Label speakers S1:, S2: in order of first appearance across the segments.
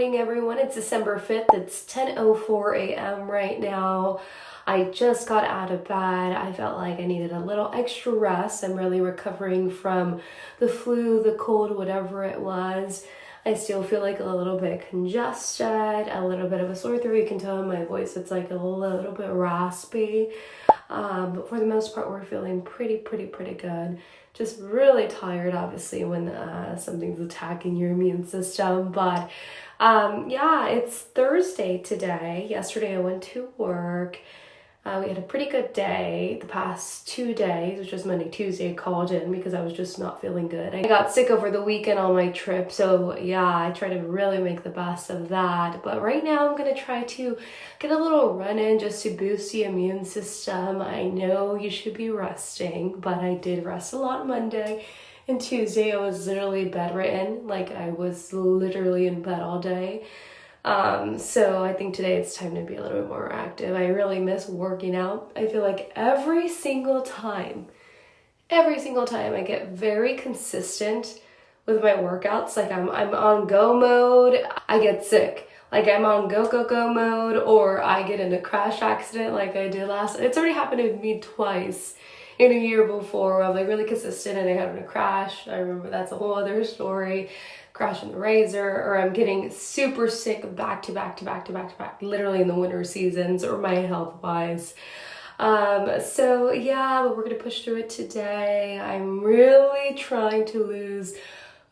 S1: morning, everyone. It's December 5th. It's 10:04 a.m. right now. I just got out of bed. I felt like I needed a little extra rest. I'm really recovering from the flu, the cold, whatever it was. I still feel like a little bit congested, a little bit of a sore throat. You can tell in my voice it's like a little bit raspy. But for the most part, we're feeling pretty good. Just really tired, obviously, when something's attacking your immune system. But yeah, it's Thursday today. Yesterday I went to work. We had a pretty good day the past 2 days, which was Monday, Tuesday. I called in because I was just not feeling good. I got sick over the weekend on my trip, so yeah, I try to really make the best of that. But right now I'm gonna try to get a little run in just to boost the immune system. I know you should be resting, but I did rest a lot Monday. And Tuesday I was literally bedridden, like I was literally in bed all day. So I think today it's time to be a little bit more active. I really miss working out. I feel like every single time I get very consistent with my workouts. Like I'm on go mode, I get sick. Like I'm on go mode, or I get in a crash accident like I did last. It's already happened to me twice in a year before, where I'm like really consistent and I got in a crash. I remember that's a whole other story. Crashing the razor, or I'm getting super sick back to back, literally in the winter seasons, or my health wise. So yeah, but we're gonna push through it today. I'm really trying to lose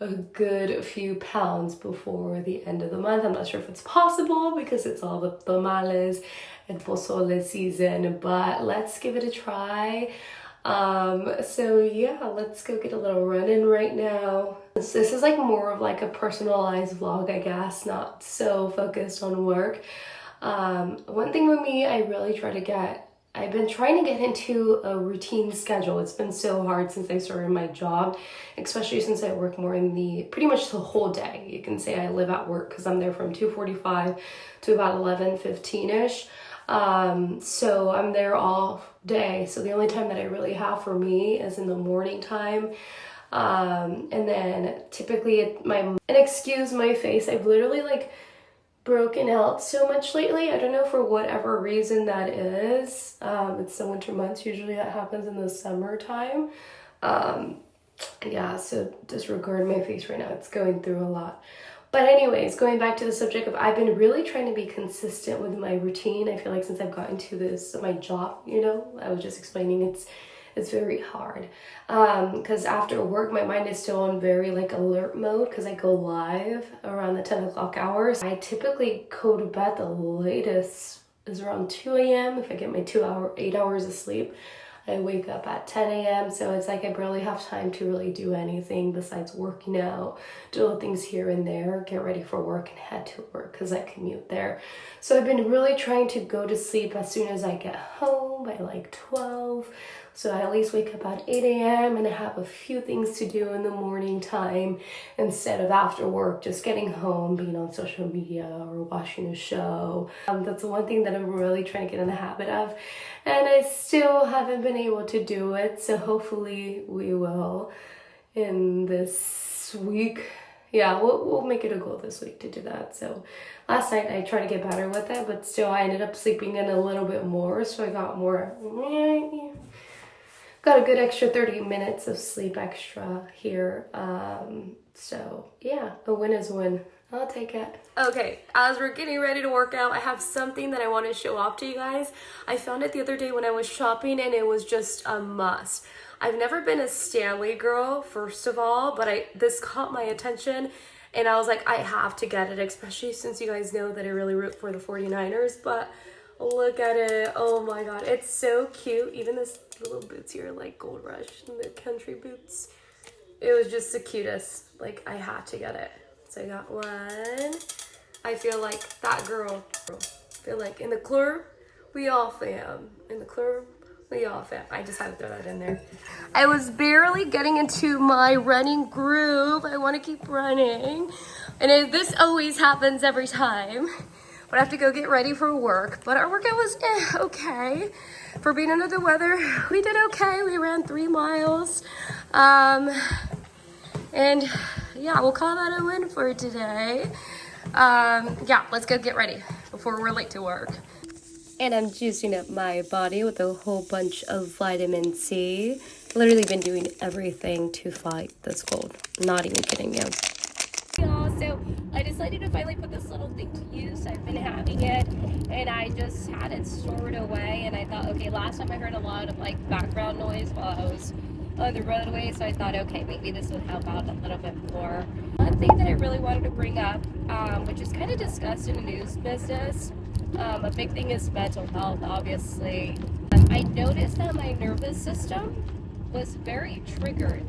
S1: a good few pounds before the end of the month. I'm not sure if it's possible because it's all the tamales and pozole season, but let's give it a try. So yeah, let's go get a little run in right now. So this is like more of like a personalized vlog, I guess, not so focused on work. One thing with me, I've been trying to get into a routine schedule. It's been so hard since I started my job, especially since I work more in pretty much the whole day. You can say I live at work because I'm there from 2:45 to about 11:15-ish. So I'm there all day. So the only time that I really have for me is in the morning time. And then typically and excuse my face, I've literally like broken out so much lately. I don't know for whatever reason that is. It's the winter months. Usually that happens in the summertime. Yeah, so disregard my face right now. It's going through a lot. But anyways, going back to the subject of, I've been really trying to be consistent with my routine. I feel like since I've gotten to my job, I was just explaining, it's very hard. Because after work, my mind is still on very like alert mode because I go live around the 10 o'clock hours. I typically go to bed the latest is around 2 a.m. if I get my 8 hours of sleep. I wake up at 10 a.m. So it's like I barely have time to really do anything besides working out, do little things here and there, get ready for work and head to work because I commute there. So I've been really trying to go to sleep as soon as I get home by like 12. So I at least wake up at 8 a.m. and I have a few things to do in the morning time instead of after work, just getting home, being on social media or watching a show. That's the one thing that I'm really trying to get in the habit of. And I still haven't been able to do it. So hopefully we will in this week. Yeah, we'll make it a goal this week to do that. So last night I tried to get better with it, but still I ended up sleeping in a little bit more. So I got a good extra 30 minutes of sleep extra here. So yeah, a win is a win. I'll take it. Okay, as we're getting ready to work out, I have something that I want to show off to you guys. I found it the other day when I was shopping and it was just a must. I've never been a Stanley girl, first of all, but this caught my attention and I was like, I have to get it, especially since you guys know that I really root for the 49ers, but look at it. Oh my god, it's so cute. Even this little boots here, like Gold Rush and the country boots. It was just the cutest. Like, I had to get it. So I got one. I feel like that girl. I feel like in the club, we all fam. In the club, we all fam. I just had to throw that in there. I was barely getting into my running groove. I want to keep running. And this always happens every time. But I have to go get ready for work. But our workout was okay. For being under the weather, we did okay. We ran 3 miles. And yeah, we'll call that a win for today. Yeah, let's go get ready before we're late to work. And I'm juicing up my body with a whole bunch of vitamin C. Literally been doing everything to fight this cold. Not even kidding you. Y'all, so I decided to finally put this little thing to use. I've been having it and I just had it stored away, and I thought, okay, last time I heard a lot of like background noise while I was on the roadway, so I thought, okay, maybe this would help out a little bit more. One thing that I really wanted to bring up, which is kind of discussed in the news business, a big thing is mental health, obviously. I noticed that my nervous system was very triggered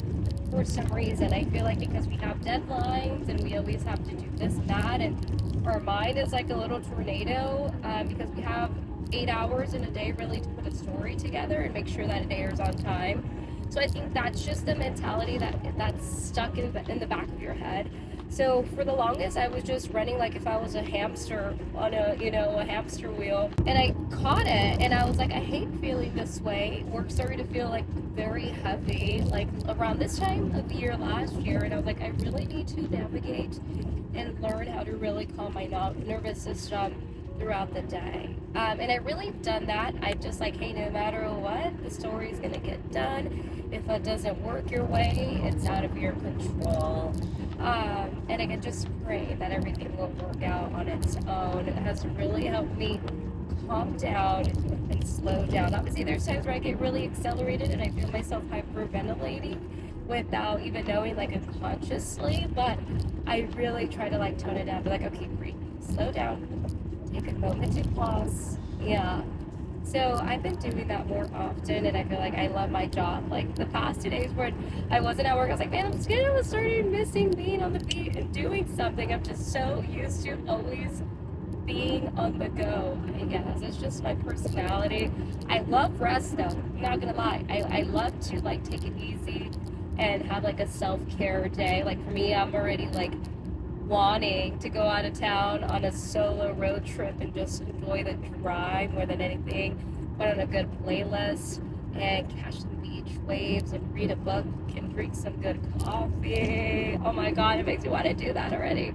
S1: for some reason. I feel like because we have deadlines and we always have to do this and that, and our mind is like a little tornado, because we have 8 hours in a day really to put a story together and make sure that it airs on time. So I think that's just the mentality that's stuck in the back of your head. So for the longest, I was just running like if I was a hamster on a hamster wheel. And I caught it and I was like, I hate feeling this way. Work started to feel like very heavy, like around this time of the year last year. And I was like, I really need to navigate and learn how to really calm my nervous system throughout the day. And I really done that. I just like, hey, no matter what, the story is gonna get done. If it doesn't work your way, it's out of your control. And I can just pray that everything will work out on its own. It has really helped me calm down and slow down. Obviously, there's times where I get really accelerated and I feel myself hyperventilating without even knowing, like unconsciously, but I really try to like tone it down, be like, okay, breathe, slow down, take a moment to pause. Yeah. So I've been doing that more often, and I feel like I love my job. Like the past 2 days when I wasn't at work, I was like, man, I'm just gonna start missing being on the beat and doing something. I'm just so used to always being on the go. I guess it's just my personality. I love rest though, I'm not gonna lie. I love to like take it easy and have like a self-care day. Like for me, I'm already like wanting to go out of town on a solo road trip and just enjoy the drive more than anything. Put on a good playlist and catch the beach waves and read a book and drink some good coffee. Oh my god, it makes me want to do that already.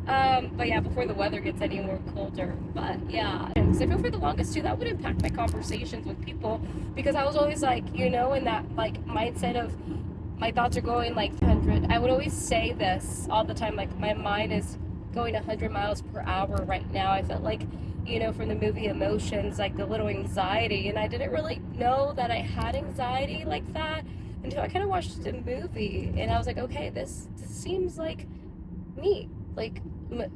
S1: But yeah, before the weather gets any more colder. But yeah, because I feel for the longest too, that would impact my conversations with people, because I was always like, in that like mindset of my thoughts are going like 100. I would always say this all the time, like my mind is going 100 miles per hour right now. I felt like, from the movie Emotions, like the little anxiety, and I didn't really know that I had anxiety like that until I kind of watched the movie, and I was like, okay, this seems like me. Like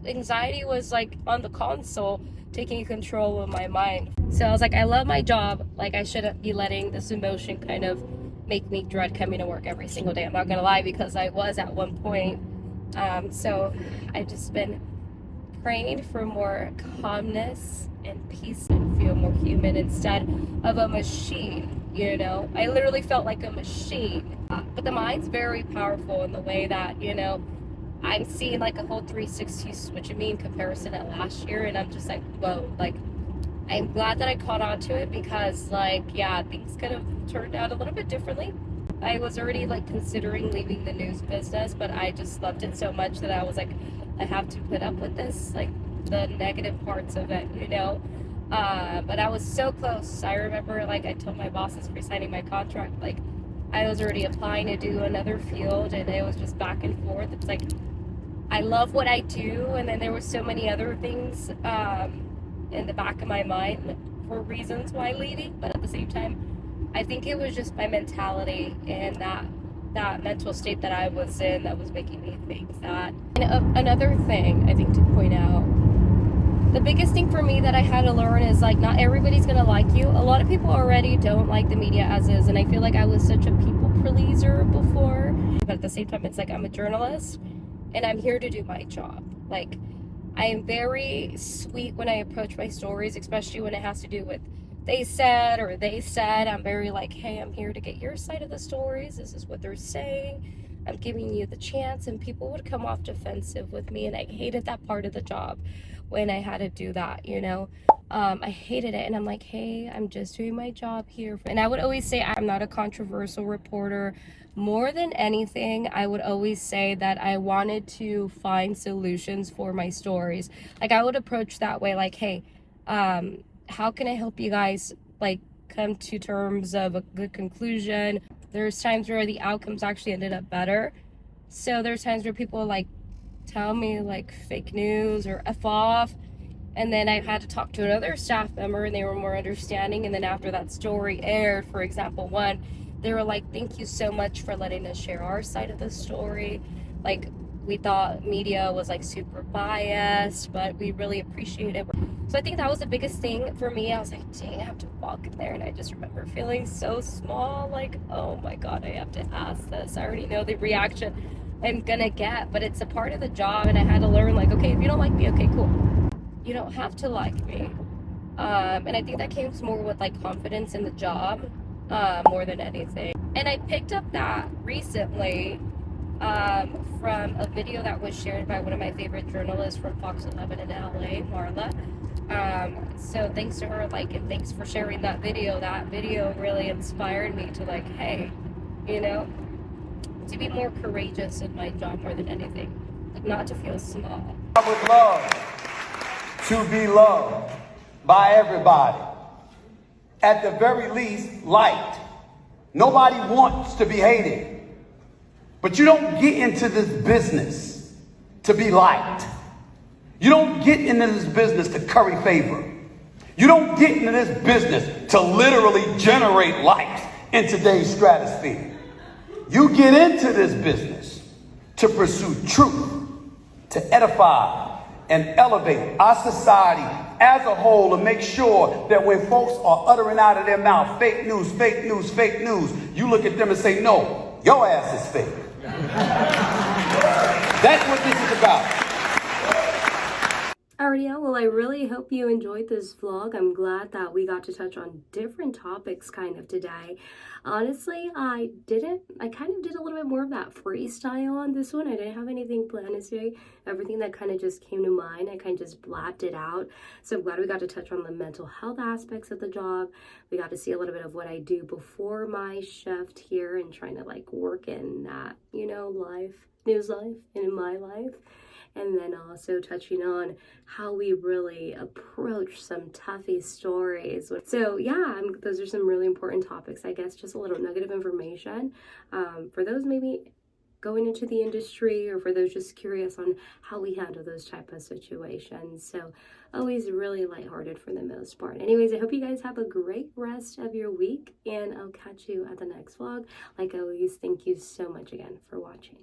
S1: anxiety was like on the console taking control of my mind. So I was like, I love my job, like I shouldn't be letting this emotion kind of make me dread coming to work every single day. I'm not gonna lie, because I was at one point. So I've just been praying for more calmness and peace and feel more human instead of a machine. I literally felt like a machine. But the mind's very powerful in the way that, I'm seeing like a whole 360 switch in me in comparison to last year, and I'm just like, whoa, like I'm glad that I caught on to it, because like, yeah, things could have turned out a little bit differently. I was already like considering leaving the news business, but I just loved it so much that I was like, I have to put up with this, like the negative parts of it, but I was so close. I remember like I told my bosses for signing my contract, like I was already applying to do another field, and it was just back and forth. It's like, I love what I do, and then there were so many other things in the back of my mind for reasons why leaving, but at the same time, I think it was just my mentality and that mental state that I was in that was making me think that. And another thing I think to point out, the biggest thing for me that I had to learn is like, not everybody's gonna like you. A lot of people already don't like the media as is, and I feel like I was such a people pleaser before, but at the same time, it's like I'm a journalist and I'm here to do my job. Like, I am very sweet when I approach my stories, especially when it has to do with they said or they said. I'm very like, hey, I'm here to get your side of the stories. This is what they're saying. I'm giving you the chance. And people would come off defensive with me, and I hated that part of the job when I had to do that, I hated it, and I'm like, hey, I'm just doing my job here. And I would always say I'm not a controversial reporter. More than anything, I would always say that I wanted to find solutions for my stories. Like, I would approach that way, like, hey, how can I help you guys, like, come to terms of a good conclusion? There's times where the outcomes actually ended up better. So there's times where people, like, tell me, like, fake news or F off. And then I had to talk to another staff member, and they were more understanding. And then after that story aired, for example, one, they were like, thank you so much for letting us share our side of the story. Like, we thought media was like super biased, but we really appreciate it. So I think that was the biggest thing for me. I was like, dang, I have to walk in there. And I just remember feeling so small, like, oh my God, I have to ask this. I already know the reaction I'm gonna get, but it's a part of the job. And I had to learn, like, okay, if you don't like me, okay, cool. You don't have to like me. And I think that came more with like confidence in the job, more than anything. And I picked up that recently from a video that was shared by one of my favorite journalists from Fox 11 in LA, Marla. So thanks to her, like, and thanks for sharing that video. That video really inspired me to, like, hey, you know, to be more courageous in my job more than anything, like, not to feel small.
S2: I would love to be loved by everybody. At the very least, liked. Nobody wants to be hated. But you don't get into this business to be liked. You don't get into this business to curry favor. You don't get into this business to literally generate likes in today's stratosphere. You get into this business to pursue truth, to edify and elevate our society as a whole, to make sure that when folks are uttering out of their mouth fake news, fake news, fake news, you look at them and say, no, your ass is fake. That's what this is about.
S1: Alrighty, well, I really hope you enjoyed this vlog. I'm glad that we got to touch on different topics kind of today. Honestly, I kind of did a little bit more of that freestyle on this one. I didn't have anything planned today. Everything that kind of just came to mind, I kind of just blabbed it out. So I'm glad we got to touch on the mental health aspects of the job. We got to see a little bit of what I do before my shift here and trying to like work in that, you know, news life, and in my life. And then also touching on how we really approach some toughy stories. So yeah, those are some really important topics, I guess, just a little nugget of information for those maybe going into the industry, or for those just curious on how we handle those type of situations. So always really lighthearted for the most part. Anyways, I hope you guys have a great rest of your week, and I'll catch you at the next vlog. Like always, thank you so much again for watching.